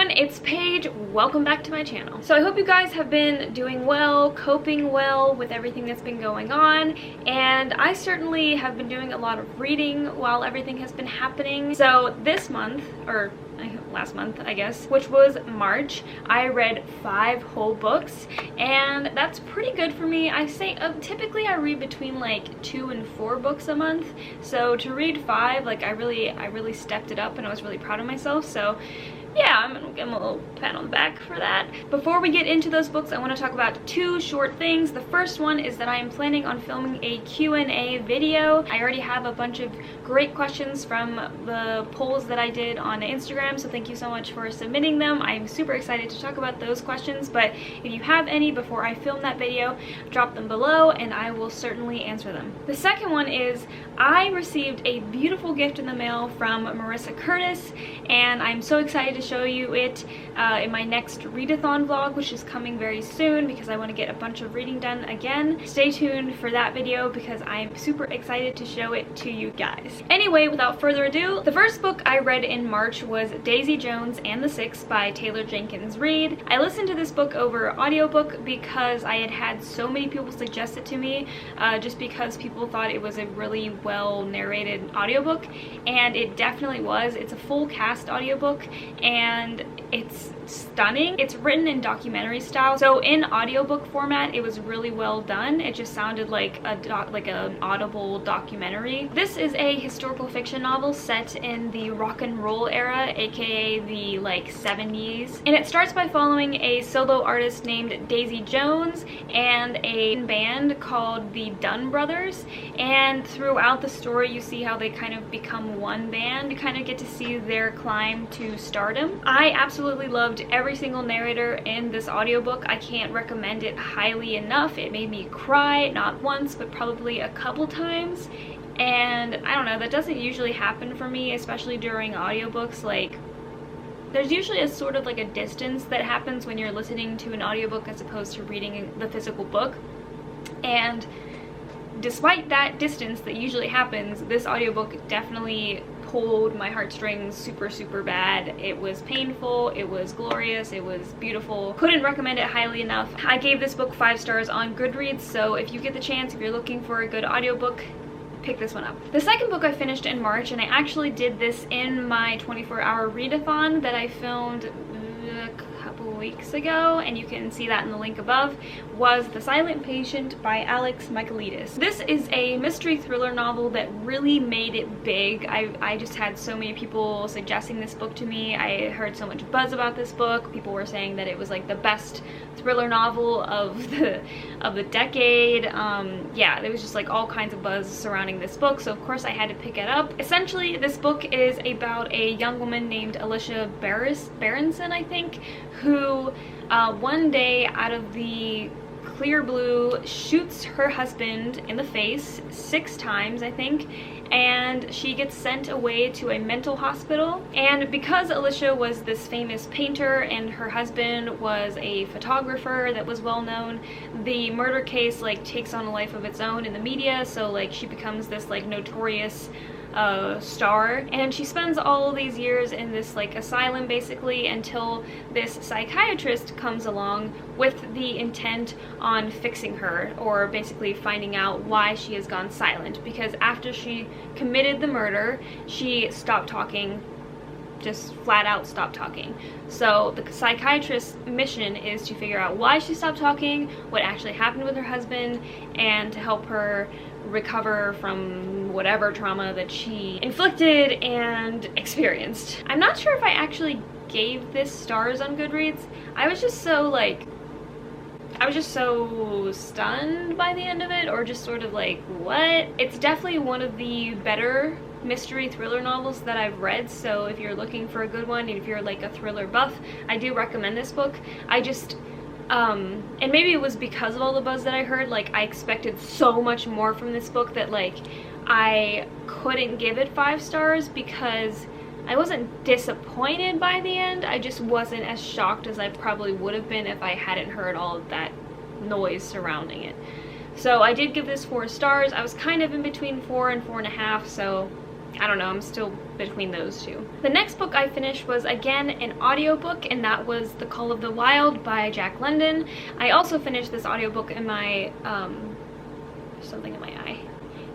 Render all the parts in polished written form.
everyone, it's Paige. Welcome back to my channel. So I hope you guys have been doing well, coping well with everything that's been going on, and I certainly have been doing a lot of reading while everything has been happening. So this month, or last month I guess, which was March, I read 5 whole books, and that's pretty good for me. I say typically I read between like 2 and 4 books a month, so to read 5, like I really stepped it up, and I was really proud of myself. So yeah, I'm gonna give him a little pat on the back for that. Before we get into those books, I want to talk about 2 short things. The first one is that I am planning on filming a Q&A video. I already have a bunch of great questions from the polls that I did on Instagram, so thank you so much for submitting them. I'm super excited to talk about those questions, but if you have any before I film that video, drop them below and I will certainly answer them. The second one is I received a beautiful gift in the mail from Marissa Curtis, and I'm so excited to show you it in my next readathon vlog, which is coming very soon because I want to get a bunch of reading done again. Stay tuned for that video because I'm super excited to show it to you guys. Anyway, without further ado, the first book I read in March was Daisy Jones and the Six by Taylor Jenkins Reid. I listened to this book over audiobook because I had had so many people suggest it to me, just because people thought it was a really well narrated audiobook, and it definitely was. It's a full cast audiobook and it's stunning. It's written in documentary style, so in audiobook format it was really well done. It just sounded like an audible documentary. This is a historical fiction novel set in the rock and roll era, aka the like 70s, and it starts by following a solo artist named Daisy Jones and a band called the Dunn Brothers, and throughout the story you see how they kind of become one band. You kind of get to see their climb to stardom. I absolutely loved every single narrator in this audiobook. I can't recommend it highly enough. It made me cry, not once, but probably a couple times. And I don't know, that doesn't usually happen for me, especially during audiobooks. Like, there's usually a sort of like a distance that happens when you're listening to an audiobook as opposed to reading the physical book. And despite that distance that usually happens, this audiobook definitely pulled my heartstrings super bad. It was painful, it was glorious, it was beautiful. Couldn't recommend it highly enough. I gave this book 5 stars on Goodreads, so if you get the chance, if you're looking for a good audiobook, pick this one up. The second book I finished in March, and I actually did this in my 24-hour readathon that I filmed a couple weeks ago, and you can see that in the link above, was The Silent Patient by Michaelides. This is a mystery thriller novel that really made it big. I just had so many people suggesting this book to me. I heard so much buzz about this book. People were saying that it was like the best thriller novel of the decade. Yeah, there was just like all kinds of buzz surrounding this book, so of course I had to pick it up. Essentially, this book is about a young woman named Alicia Berenson, I think, who one day out of the clear blue shoots her husband in the face 6 times, I think, and she gets sent away to a mental hospital. And because Alicia was this famous painter and her husband was a photographer that was well known, the murder case like takes on a life of its own in the media, so like she becomes this like notorious star, and she spends all these years in this like asylum basically until this psychiatrist comes along with the intent on fixing her, or basically finding out why she has gone silent, because after she committed the murder she stopped talking, just flat out stopped talking. So the psychiatrist's mission is to figure out why she stopped talking, what actually happened with her husband, and to help her recover from whatever trauma that she inflicted and experienced. I'm not sure if I actually gave this stars on Goodreads. I was just so stunned by the end of it, or just sort of like, what? It's definitely one of the better mystery thriller novels that I've read, so if you're looking for a good one, and if you're like a thriller buff, I do recommend this book. I just and maybe it was because of all the buzz that I heard, like I expected so much more from this book that like I couldn't give it 5 stars, because I wasn't disappointed by the end, I just wasn't as shocked as I probably would have been if I hadn't heard all of that noise surrounding it. So I did give this 4 stars. I was kind of in between 4 and 4.5, so I don't know, I'm still between those two. The next book I finished was again an audiobook, and that was The Call of the Wild by Jack London. I also finished this audiobook in my, something in my eye.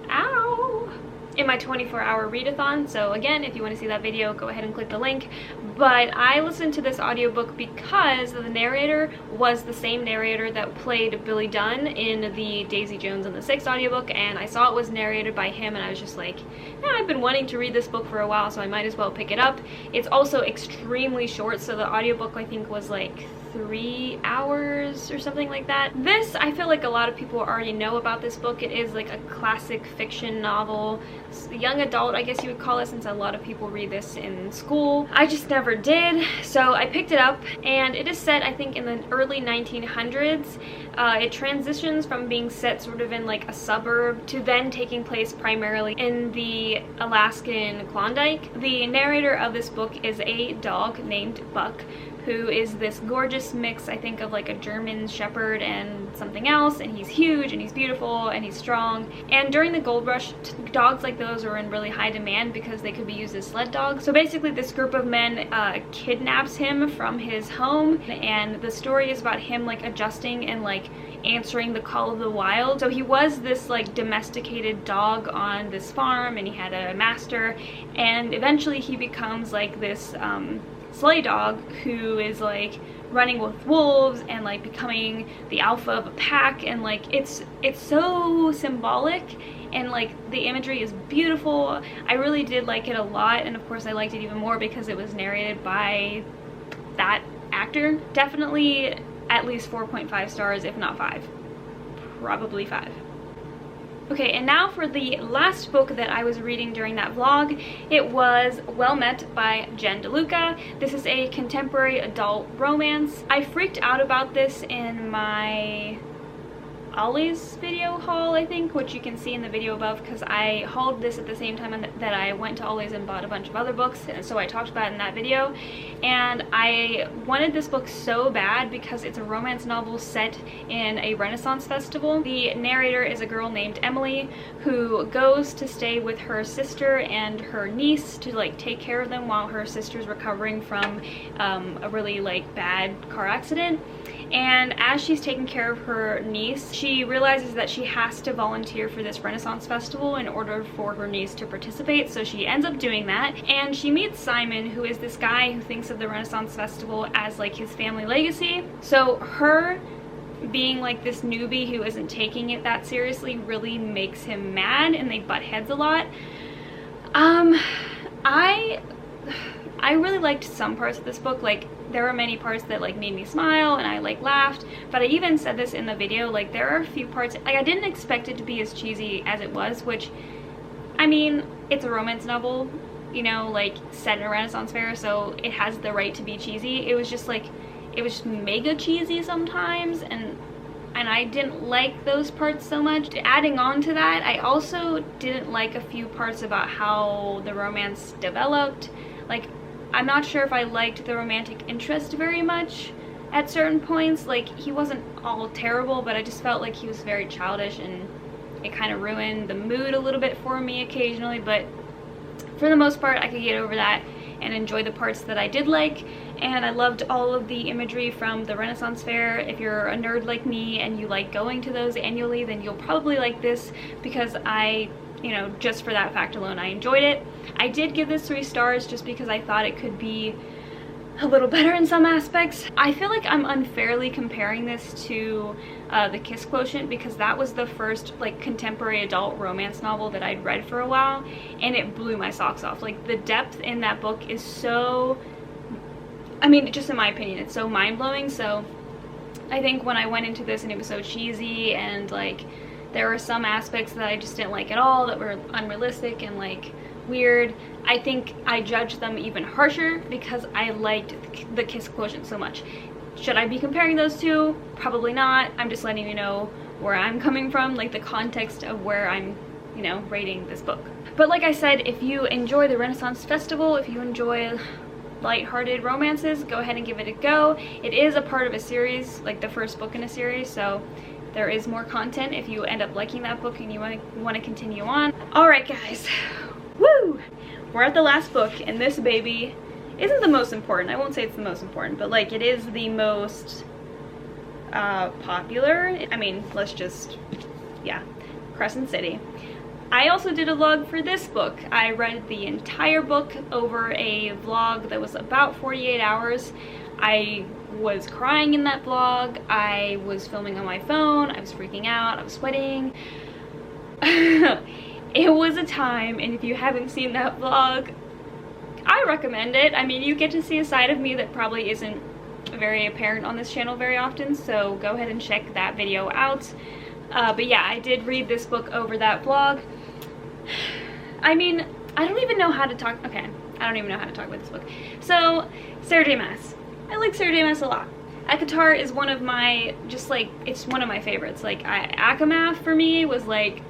Ow! In my 24-hour readathon. So again, if you want to see that video, go ahead and click the link. But I listened to this audiobook because the narrator was the same narrator that played Billy Dunn in the Daisy Jones and the Six audiobook, and I saw it was narrated by him, and I was just like, I've been wanting to read this book for a while, so I might as well pick it up. It's also extremely short, so the audiobook I think was like 3 hours or something like that. This, I feel like a lot of people already know about this book. It is like a classic fiction novel, young adult I guess you would call it, since a lot of people read this in school. I just never did, so I picked it up, and it is set I think in the early 1900s. It transitions from being set sort of in like a suburb to then taking place primarily in the Alaskan Klondike. The narrator of this book is a dog named Buck, who is this gorgeous mix, I think, of like a German Shepherd and something else, and he's huge and he's beautiful and he's strong. And during the gold rush, dogs like those are in really high demand because they could be used as sled dogs. So basically this group of men kidnaps him from his home, and the story is about him like adjusting and like answering the call of the wild. So he was this like domesticated dog on this farm, and he had a master, and eventually he becomes like this sleigh dog who is like running with wolves and like becoming the alpha of a pack, and like it's so symbolic, and like the imagery is beautiful. I really did like it a lot, and of course I liked it even more because it was narrated by that actor. Definitely at least 4.5 stars, if not 5. Probably 5. Okay, and now for the last book that I was reading during that vlog. It was Well Met by Jen DeLuca. This is a contemporary adult romance. I freaked out about this in my Ollie's video haul, I think, which you can see in the video above, because I hauled this at the same time that I went to Ollie's and bought a bunch of other books, and so I talked about it in that video. And I wanted this book so bad because it's a romance novel set in a Renaissance festival. The narrator is a girl named Emily who goes to stay with her sister and her niece to like take care of them while her sister's recovering from a really like bad car accident. And as she's taking care of her niece, she realizes that she has to volunteer for this Renaissance festival in order for her niece to participate, so she ends up doing that. And she meets Simon, who is this guy who thinks of the Renaissance festival as like his family legacy. So her being like this newbie who isn't taking it that seriously really makes him mad, and they butt heads a lot. I really liked some parts of this book. Like, there were many parts that like made me smile and I like laughed, but I even said this in the video, like there are a few parts, like I didn't expect it to be as cheesy as it was, which, I mean, it's a romance novel, you know, like set in a Renaissance fair, so it has the right to be cheesy. It was just like, it was just mega cheesy sometimes, and I didn't like those parts so much. Adding on to that, I also didn't like a few parts about how the romance developed. Like, I'm not sure if I liked the romantic interest very much at certain points. Like, he wasn't all terrible, but I just felt like he was very childish, and it kind of ruined the mood a little bit for me occasionally. But for the most part, I could get over that and enjoy the parts that I did like. And I loved all of the imagery from the Renaissance Fair. If you're a nerd like me and you like going to those annually, then you'll probably like this, because you know, just for that fact alone, I enjoyed it. I did give this 3 stars just because I thought it could be a little better in some aspects. I feel like I'm unfairly comparing this to The Kiss Quotient, because that was the first like contemporary adult romance novel that I'd read for a while, and it blew my socks off. Like, the depth in that book is so, I mean, just in my opinion, it's so mind-blowing. So I think when I went into this and it was so cheesy, and like there were some aspects that I just didn't like at all, that were unrealistic and like weird, I think I judged them even harsher because I liked The Kiss Quotient so much. Should I be comparing those two? Probably not. I'm just letting you know where I'm coming from, like the context of where I'm, you know, rating this book. But like I said, if you enjoy the Renaissance Festival, if you enjoy light-hearted romances, go ahead and give it a go. It is a part of a series, like the first book in a series, so there is more content if you end up liking that book and you want to continue on. Alright guys, woo! we're at the last book, and this baby isn't the most important. I won't say it's the most important, but like it is the most popular. I mean, let's just, yeah, Crescent City. I also did a vlog for this book. I read the entire book over a vlog that was about 48 hours. I was crying in that vlog. I was filming on my phone. I was freaking out. I was sweating. It was a time, and if you haven't seen that vlog, I recommend it. I mean, you get to see a side of me that probably isn't very apparent on this channel very often, so go ahead and check that video out. But yeah, I did read this book over that vlog. I mean, I don't even know how to talk. Okay, I don't even know how to talk about this book. So, Sarah J. Maas. I like Sarah J. Maas a lot. ACOTAR is one of my, just like, it's one of my favorites. Like, ACOMAF for me was like,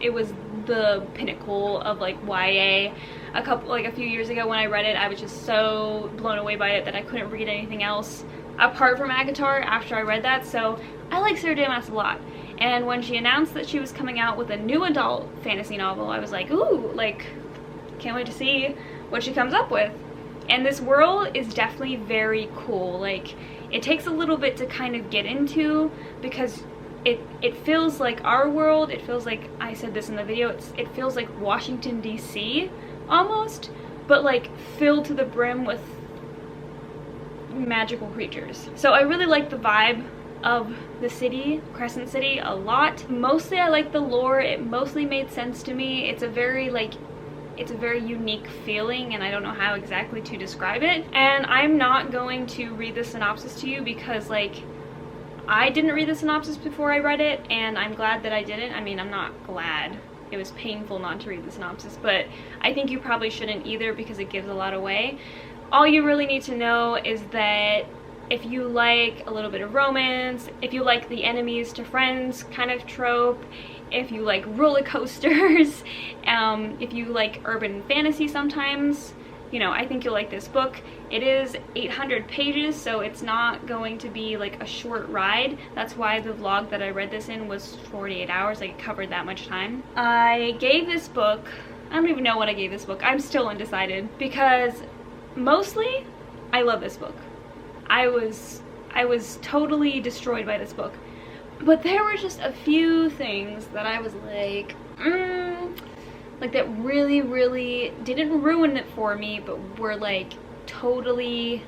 it was the pinnacle of like YA. A few years ago when I read it, I was just so blown away by it that I couldn't read anything else apart from ACOTAR after I read that. So I like Sarah J. Maas a lot. And when she announced that she was coming out with a new adult fantasy novel, I was like, ooh, like, can't wait to see what she comes up with. And this world is definitely very cool. Like, it takes a little bit to kind of get into because it feels like our world. It feels like, I said this in the video, it feels like Washington, D.C. almost, but like filled to the brim with magical creatures. So I really like the vibe of the city, Crescent City, a lot. Mostly I like the lore. It mostly made sense to me. It's a very unique feeling, and I don't know how exactly to describe it. And I'm not going to read the synopsis to you because, like, I didn't read the synopsis before I read it, and I'm glad that I didn't. I mean, I'm not glad. It was painful not to read the synopsis, but I think you probably shouldn't either because it gives a lot away. All you really need to know is that if you like a little bit of romance, if you like the enemies to friends kind of trope, if you like roller coasters, if you like urban fantasy sometimes, you know, I think you'll like this book. It is 800 pages, so it's not going to be like a short ride. That's why the vlog that I read this in was 48 hours. Like, it covered that much time. I gave this book, I don't even know what I gave this book. I'm still undecided because mostly I love this book. I was totally destroyed by this book. But there were just a few things that I was like, like that really, really didn't ruin it for me, but were like totally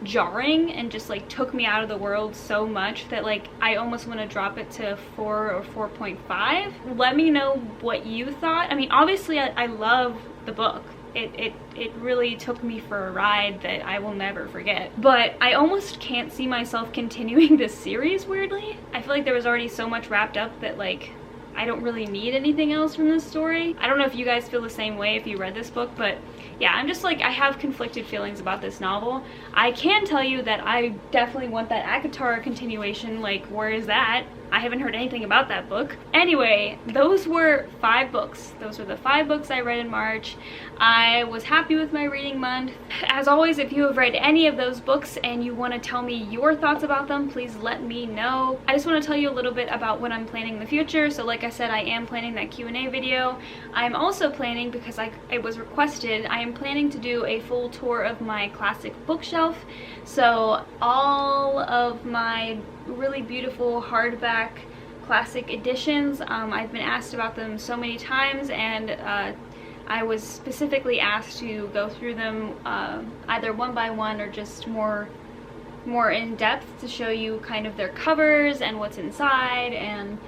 jarring and just like took me out of the world so much that like I almost want to drop it to 4 or 4.5. Let me know what you thought. I mean, obviously I love the book. It really took me for a ride that I will never forget. But I almost can't see myself continuing this series, weirdly. I feel like there was already so much wrapped up that like I don't really need anything else from this story. I don't know if you guys feel the same way if you read this book, but yeah, I'm just like, I have conflicted feelings about this novel. I can tell you that I definitely want that ACOTAR continuation. Like, where is that? I haven't heard anything about that book. Anyway, those were 5 books. Those were the 5 books I read in March. I was happy with my reading month. As always, if you have read any of those books and you want to tell me your thoughts about them, please let me know. I just want to tell you a little bit about what I'm planning in the future. So like I said, I am planning that Q&A video. I'm also planning, because it was requested, I am planning to do a full tour of my classic bookshelf. So all of my really beautiful hardback classic editions, I've been asked about them so many times, and I was specifically asked to go through them either one by one or just more in depth to show you kind of their covers and what's inside. And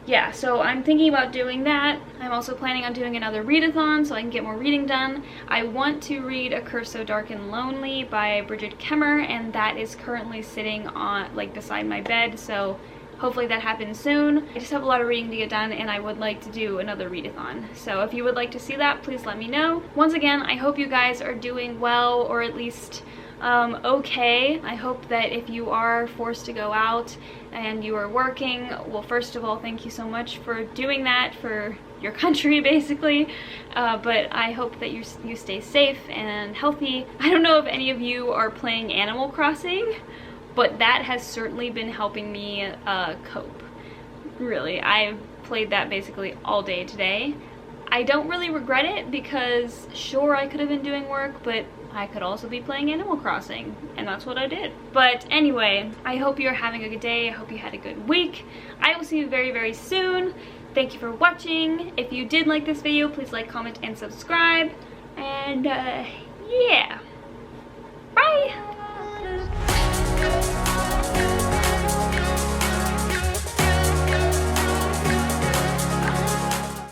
yeah, so I'm thinking about doing that. I'm also planning on doing another readathon so I can get more reading done. I want to read A Curse So Dark and Lonely by Bridget Kemmer, and that is currently sitting on, like, beside my bed, so hopefully that happens soon. I just have a lot of reading to get done, and I would like to do another readathon. So if you would like to see that, please let me know. Once again, I hope you guys are doing well, or at least okay. I hope that if you are forced to go out and you are working, well, first of all, thank you so much for doing that for your country, basically. But I hope that you stay safe and healthy. I don't know if any of you are playing Animal Crossing, but that has certainly been helping me cope. Really, I've played that basically all day today. I don't really regret it because sure, I could have been doing work, but I could also be playing Animal Crossing, and that's what I did. But anyway, I hope you're having a good day. I hope you had a good week. I will see you very, very soon. Thank you for watching. If you did like this video, please like, comment, and subscribe. And yeah.